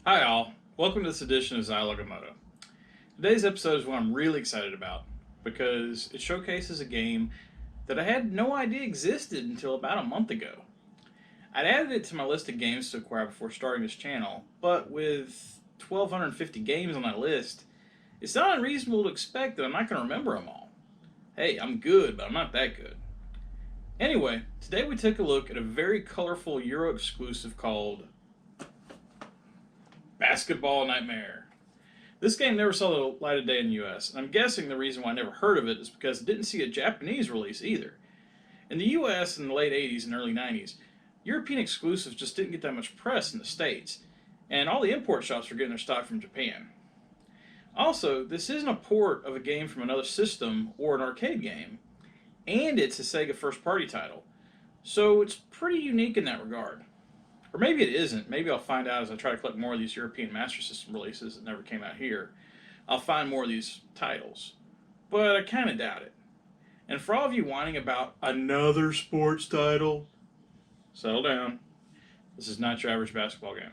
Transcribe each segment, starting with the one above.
Hi all, welcome to this edition of Zilog and Moto. Today's episode is one I'm really excited about because it showcases a game that I had no idea existed until about a month ago. I'd added it to my list of games to acquire before starting this channel, but with 1,250 games on that list, it's not unreasonable to expect that I'm not going to remember them all. Hey, I'm good, but I'm not that good. Anyway, today we took a look at a very colorful Euro exclusive called Basketball Nightmare. This game never saw the light of day in the US, and I'm guessing the reason why I never heard of it is because it didn't see a Japanese release either. In the US in the late 80s and early 90s, European exclusives just didn't get that much press in the States, and all the import shops were getting their stock from Japan. Also, this isn't a port of a game from another system or an arcade game, and it's a Sega first party title, so it's pretty unique in that regard. Or maybe it isn't. Maybe I'll find out as I try to collect more of these European Master System releases that never came out here. I'll find more of these titles. But I kind of doubt it. And for all of you whining about another sports title, settle down. This is not your average basketball game.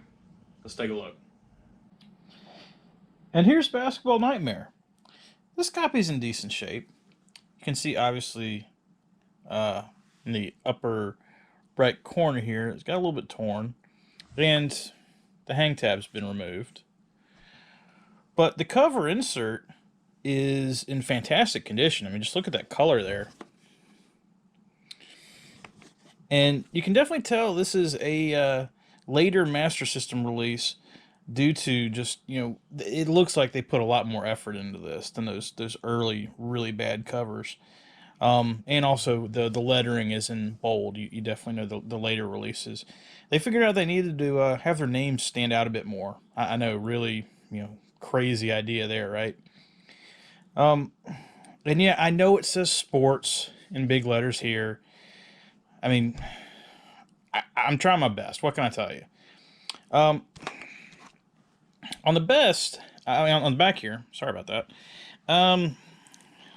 Let's take a look. And here's Basketball Nightmare. This copy's in decent shape. You can see obviously in the upper right corner here, it's got a little bit torn, and the hang tab's been removed. But the cover insert is in fantastic condition. I mean, just look at that color there. And you can definitely tell this is a later Master System release due to just, it looks like they put a lot more effort into this than those early, really bad covers. And also the lettering is in bold. You definitely know the later releases. They figured out they needed to have their names stand out a bit more. I know, really, crazy idea there, right? And yeah, I know it says sports in big letters here. I mean, I'm trying my best. What can I tell you? On the best, on the back here, sorry about that. I don't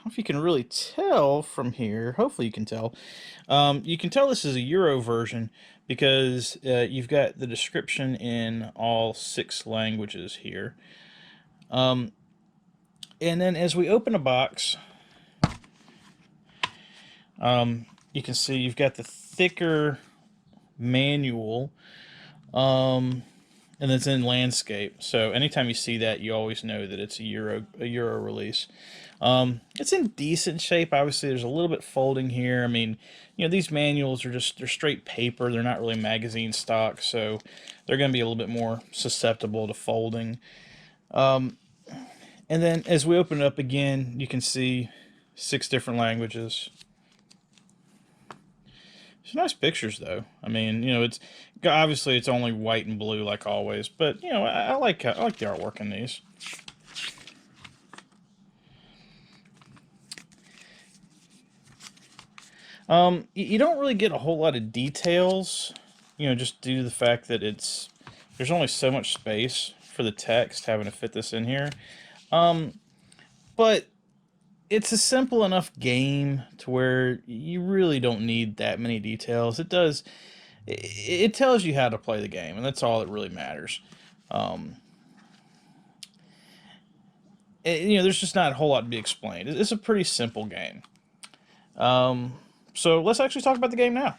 know if you can really tell from here. Hopefully you can tell. You can tell this is a Euro version because you've got the description in all 6 languages here. And then as we open a box, you can see you've got the thicker manual, and it's in landscape. So anytime you see that, you always know that it's a Euro release. It's in decent shape. Obviously, there's a little bit folding here. I mean, these manuals they're straight paper. They're not really magazine stock, so they're going to be a little bit more susceptible to folding. And then as we open it up again, you can see 6 different languages. Some nice pictures, though. I mean, it's obviously it's only white and blue like always, but I like the artwork in these. You don't really get a whole lot of details, just due to the fact that there's only so much space for the text having to fit this in here. But it's a simple enough game to where you really don't need that many details. It tells you how to play the game, and that's all that really matters. There's just not a whole lot to be explained. It's a pretty simple game. So let's actually talk about the game now.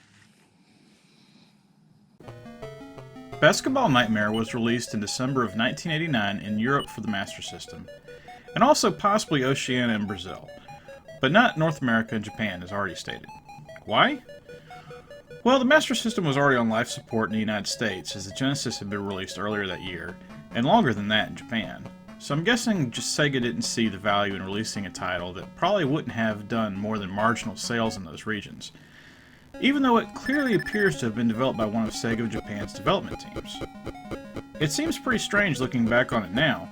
Basketball Nightmare was released in December of 1989 in Europe for the Master System, and also possibly Oceania and Brazil, but not North America and Japan as already stated. Why? Well, the Master System was already on life support in the United States as the Genesis had been released earlier that year, and longer than that in Japan. So I'm guessing just Sega didn't see the value in releasing a title that probably wouldn't have done more than marginal sales in those regions, even though it clearly appears to have been developed by one of Sega of Japan's development teams. It seems pretty strange looking back on it now,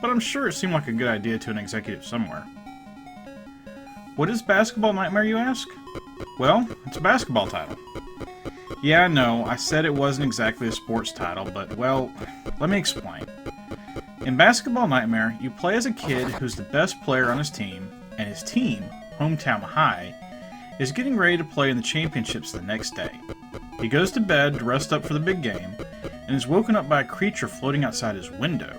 but I'm sure it seemed like a good idea to an executive somewhere. What is Basketball Nightmare, you ask? Well, it's a basketball title. Yeah, I know, I said it wasn't exactly a sports title, but, well, let me explain. In Basketball Nightmare, you play as a kid who's the best player on his team, and his team, Hometown High, is getting ready to play in the championships the next day. He goes to bed to rest up for the big game, and is woken up by a creature floating outside his window,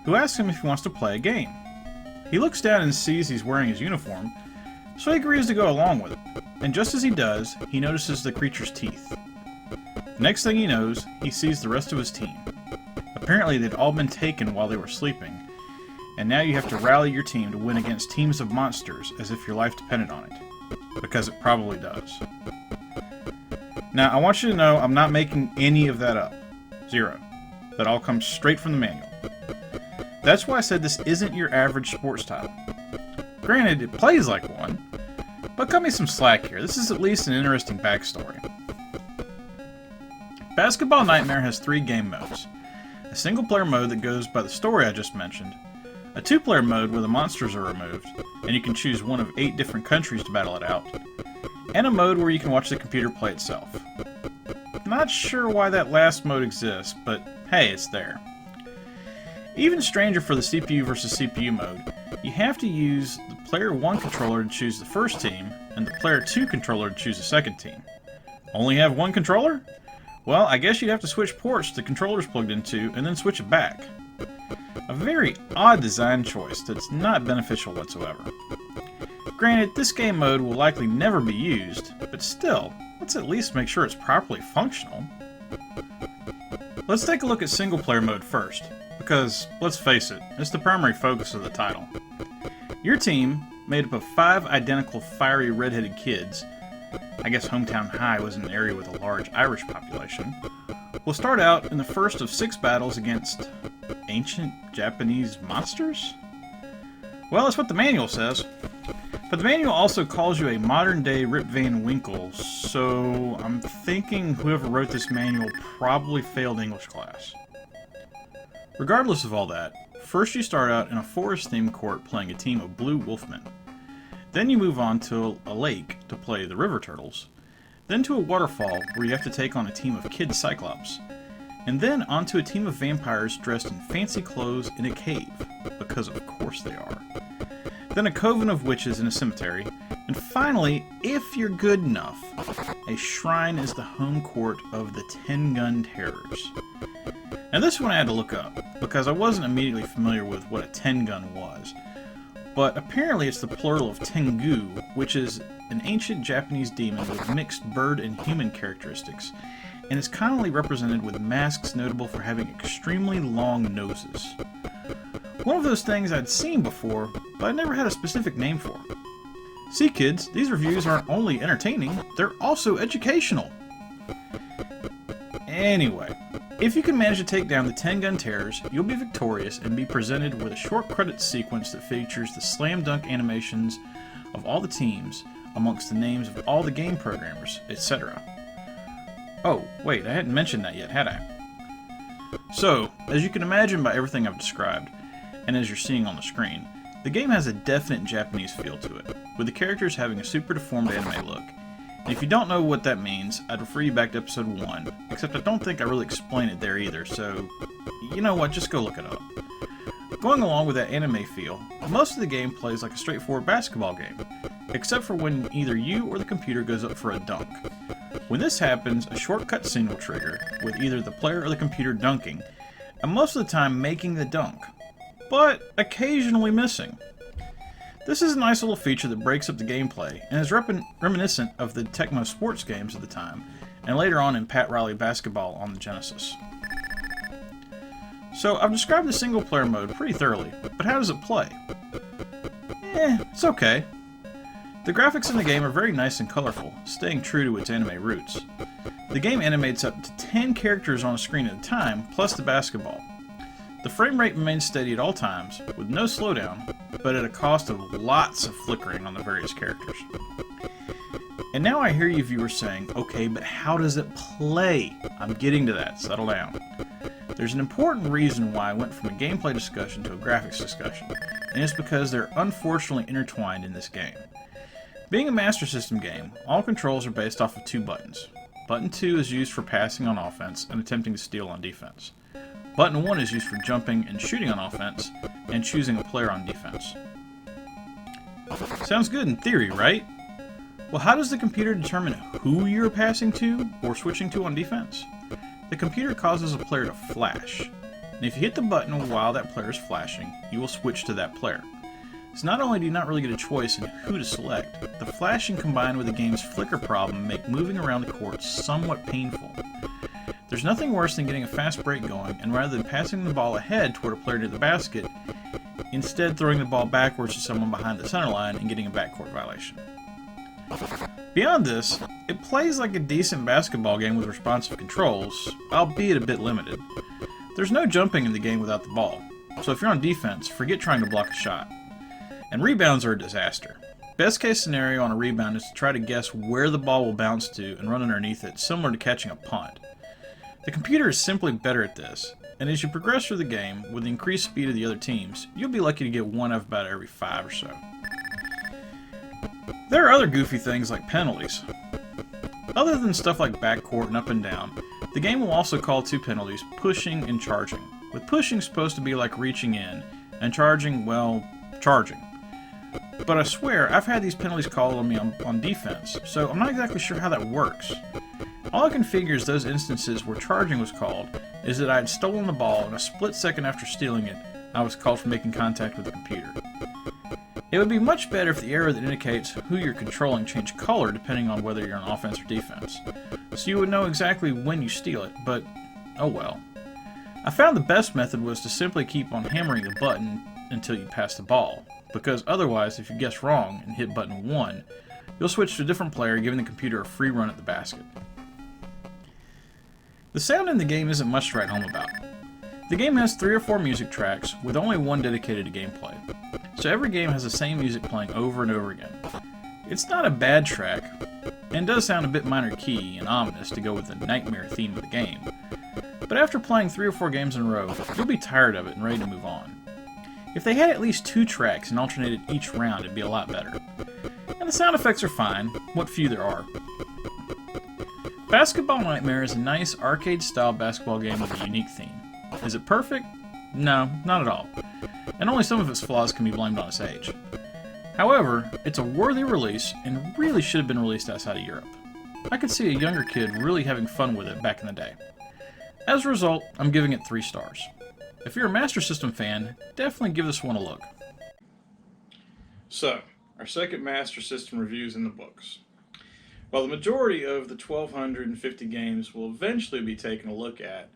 who asks him if he wants to play a game. He looks down and sees he's wearing his uniform, so he agrees to go along with it, and just as he does, he notices the creature's teeth. The next thing he knows, he sees the rest of his team. Apparently they'd all been taken while they were sleeping, and now you have to rally your team to win against teams of monsters as if your life depended on it. Because it probably does. Now, I want you to know I'm not making any of that up. Zero. That all comes straight from the manual. That's why I said this isn't your average sports title. Granted, it plays like one, but cut me some slack here. This is at least an interesting backstory. Basketball Nightmare has 3 game modes. A single-player mode that goes by the story I just mentioned, a 2-player mode where the monsters are removed, and you can choose one of 8 different countries to battle it out, and a mode where you can watch the computer play itself. Not sure why that last mode exists, but hey, it's there. Even stranger for the CPU versus CPU mode, you have to use the Player 1 controller to choose the first team, and the Player 2 controller to choose the second team. Only have one controller? Well, I guess you'd have to switch ports the controller's plugged into, and then switch it back. A very odd design choice that's not beneficial whatsoever. Granted, this game mode will likely never be used, but still, let's at least make sure it's properly functional. Let's take a look at single-player mode first, because, let's face it, it's the primary focus of the title. Your team, made up of 5 identical fiery red-headed kids, I guess Hometown High was an area with a large Irish population, will start out in the first of 6 battles against ancient Japanese monsters? Well, that's what the manual says. But the manual also calls you a modern-day Rip Van Winkle, so I'm thinking whoever wrote this manual probably failed English class. Regardless of all that, first you start out in a forest-themed court playing a team of blue wolfmen. Then you move on to a lake to play the river turtles, then to a waterfall where you have to take on a team of kid cyclops, and then onto a team of vampires dressed in fancy clothes in a cave, because of course they are. Then a coven of witches in a cemetery, and finally, if you're good enough, a shrine is the home court of the 10-Gun Terrors. Now this one I had to look up, because I wasn't immediately familiar with what a 10-gun was. But apparently it's the plural of Tengu, which is an ancient Japanese demon with mixed bird and human characteristics, and is commonly represented with masks notable for having extremely long noses. One of those things I'd seen before, but I never had a specific name for. See kids, these reviews aren't only entertaining, they're also educational. Anyway, if you can manage to take down the 10-Gun Terrors, you'll be victorious and be presented with a short credits sequence that features the slam dunk animations of all the teams, amongst the names of all the game programmers, etc. Oh, wait, I hadn't mentioned that yet, had I? So, as you can imagine by everything I've described, and as you're seeing on the screen, the game has a definite Japanese feel to it, with the characters having a super deformed anime look. And if you don't know what that means, I'd refer you back to episode 1, except I don't think I really explain it there either, so you know what, just go look it up. Going along with that anime feel, most of the game plays like a straightforward basketball game, except for when either you or the computer goes up for a dunk. When this happens, a short cutscene will trigger, with either the player or the computer dunking, and most of the time making the dunk, but occasionally missing. This is a nice little feature that breaks up the gameplay, and is reminiscent of the Tecmo sports games of the time, and later on in Pat Riley Basketball on the Genesis. So, I've described the single-player mode pretty thoroughly, but how does it play? It's okay. The graphics in the game are very nice and colorful, staying true to its anime roots. The game animates up to 10 characters on a screen at a time, plus the basketball. The frame rate remains steady at all times, with no slowdown, but at a cost of lots of flickering on the various characters. And now I hear you viewers saying, okay, but how does it play? I'm getting to that, settle down. There's an important reason why I went from a gameplay discussion to a graphics discussion, and it's because they're unfortunately intertwined in this game. Being a Master System game, all controls are based off of 2 buttons. Button 2 is used for passing on offense and attempting to steal on defense. Button 1 is used for jumping and shooting on offense, and choosing a player on defense. Sounds good in theory, right? Well, how does the computer determine who you're passing to or switching to on defense? the computer causes a player to flash. And if you hit the button while that player is flashing, you will switch to that player. So not only do you not really get a choice in who to select, the flashing combined with the game's flicker problem make moving around the court somewhat painful. There's nothing worse than getting a fast break going, and rather than passing the ball ahead toward a player near the basket, instead throwing the ball backwards to someone behind the center line and getting a backcourt violation. Beyond this, it plays like a decent basketball game with responsive controls, albeit a bit limited. There's no jumping in the game without the ball, so if you're on defense, forget trying to block a shot. And rebounds are a disaster. Best case scenario on a rebound is to try to guess where the ball will bounce to and run underneath it, similar to catching a punt. The computer is simply better at this, and as you progress through the game, with the increased speed of the other teams, you'll be lucky to get one of about every 5 or so. There are other goofy things like penalties. Other than stuff like backcourt and up and down, the game will also call 2 penalties, pushing and charging, with pushing supposed to be like reaching in, and charging, well, charging. But I swear, I've had these penalties called on me on defense, so I'm not exactly sure how that works. All I can figure is those instances where charging was called is that I had stolen the ball, and a split second after stealing it, I was called for making contact with the computer. It would be much better if the arrow that indicates who you're controlling changed color depending on whether you're on offense or defense, so you would know exactly when you steal it, but oh well. I found the best method was to simply keep on hammering the button until you pass the ball, because otherwise if you guess wrong and hit button 1, you'll switch to a different player, giving the computer a free run at the basket. The sound in the game isn't much to write home about. The game has 3 or 4 music tracks, with only one dedicated to gameplay, so every game has the same music playing over and over again. It's not a bad track, and does sound a bit minor key and ominous to go with the nightmare theme of the game, but after playing 3 or 4 games in a row, you'll be tired of it and ready to move on. If they had at least 2 tracks and alternated each round, it'd be a lot better. And the sound effects are fine, what few there are. Basketball Nightmare is a nice arcade-style basketball game with a unique theme. Is it perfect? No, not at all. And only some of its flaws can be blamed on its age. However, it's a worthy release and really should have been released outside of Europe. I could see a younger kid really having fun with it back in the day. As a result, I'm giving it 3 stars. If you're a Master System fan, definitely give this one a look. So, our second Master System review is in the books. While the majority of the 1,250 games will eventually be taken a look at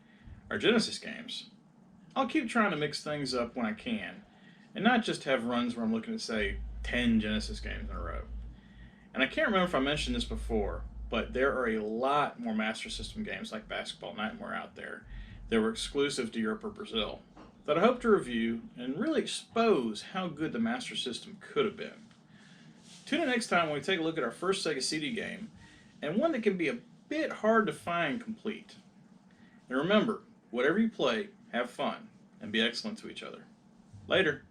are Genesis games, I'll keep trying to mix things up when I can, and not just have runs where I'm looking at, say, 10 Genesis games in a row. And I can't remember if I mentioned this before, but there are a lot more Master System games like Basketball Nightmare out there that were exclusive to Europe or Brazil that I hope to review and really expose how good the Master System could have been. Tune in next time when we take a look at our first Sega CD game, and one that can be a bit hard to find complete. And remember, whatever you play, have fun, and be excellent to each other. Later.